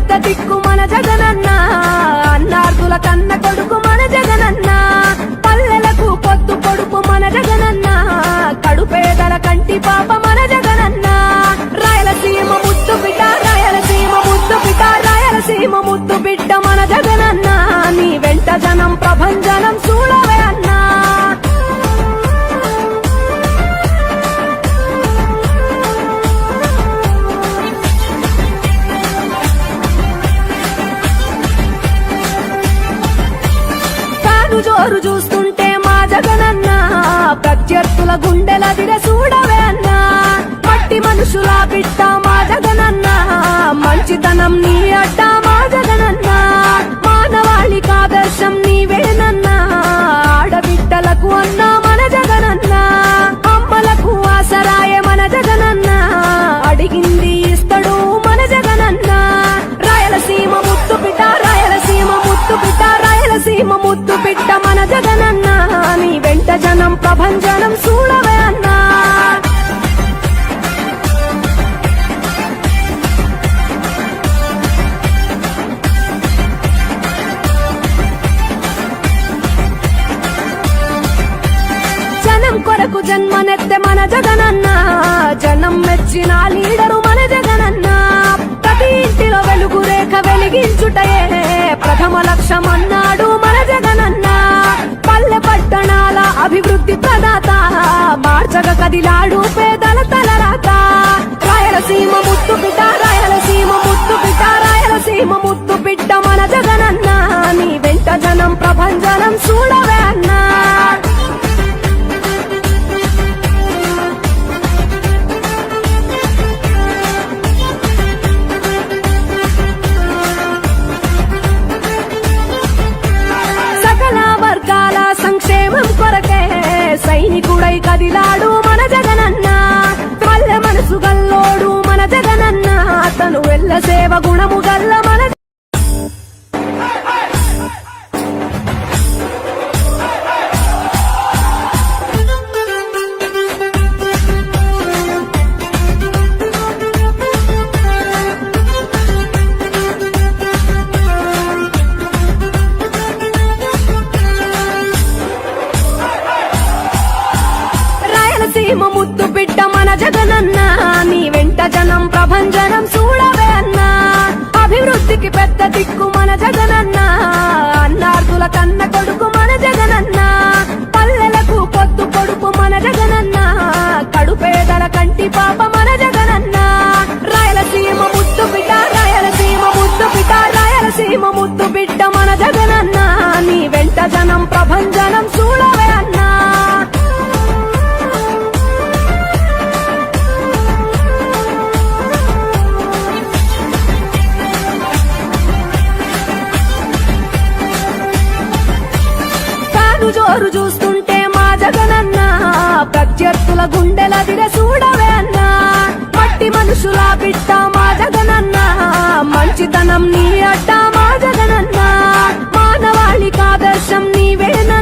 పెద్ద దిక్కు మన జగనన్న, అన్నార్థుల కన్న కొడుకు మన జగనన్న, పల్లెలకు పొద్దు పొడుపు మన జగనన్న, కడుపేదల కంటి పాప మన జగనన్న. రాయలసీమ ముద్దు బిడ్డ, రాయలసీమ ముద్దు బిడ్డ, రాయలసీమ ముద్దు బిడ్డ మన జగనన్న, నీ వెంట జనం ప్రభంజనం చూడవే అన్నా. జోరు చూస్తుంటే మా జగనన్న, ప్రత్యర్థుల గుండెల దిర చూడవే అన్నా. మట్టి మనుషుల బిడ్డ మా జగనన్న, మంచితనం నీ అడ్డ మా జగనన్న, మానవాళికి ఆదర్శం నీవేనన్నా. ఆడబిడ్డలకు అన్న మన జగనన్న, అమ్మలకు ఆసరాయ మన జగనన్న, అడిగింది ఇస్తడు మన జగనన్న. రాయలసీమ ముద్దు బిడ్డ, రాయలసీమ ముద్దు బిడ్డ, రాయలసీమ ముద్దు బిడ్డ మన జగనన్న, నీ వెంట జనం ప్రభంజనం చూడవే అన్నా. జనం కొరకు జన్మనెత్తే మన జగనన్న, జనం మెచ్చిన లీడరు మన జగనన్న. ప్రతి ఇంటిలో వెలుగు రేఖ వెలిగించుటయే ప్రథమ లక్ష్యం అన్నాడు మన జగనన్న. పల్లె పట్టణాల అభివృద్ధి ప్రదాత, మార్చగ కదిలాడు పేదల తలరాత. రాయలసీమ ముద్దు బిడ్డ, రాయలసీమ ముద్దు బిడ్డ, రాయలసీమ ముద్దు బిడ్డ మన జగనన్న, నీ వెంట జనం ప్రభంజనం చూడవే అన్నా. సంక్షేమం కొరకే సైనికుడై కదిలాడు మన జగనన్న. పల్లె మనసు గల్లోడు మన జగనన్న, అతను వెళ్ళ సేవ గుణము గల్ల మన. రాయలసీమ ముద్దు బిడ్డ మన జగనన్న, నీ వెంట జనం ప్రభంజనం చూడవే అన్నా. అభివృద్ధికి పెద్ద దిక్కు మన జగనన్న, అన్నార్థుల కన్న కొడుకు మన జగనన్న, పల్లెలకు పొద్దు పొడుపు మన జగనన్న, కడుపేదల కంటి పాప మన జగనన్న. రాయలసీమ ముద్దు బిడ్డ, రాయలసీమ ముద్దు బిడ్డ, రాయలసీమ ముద్దు బిడ్డ మన జగనన్న, నీ వెంట జనం ప్రభంజనం చూడవే అన్నా. జోరు చూస్తుంటే మా జగనన్న, ప్రత్యర్థుల గుండెల దిర చూడవే అన్నా. మట్టి మనుషుల బిడ్డ మా జగనన్న, మంచితనం నీ అడ్డ మా జగనన్న, మానవాళికి ఆదర్శం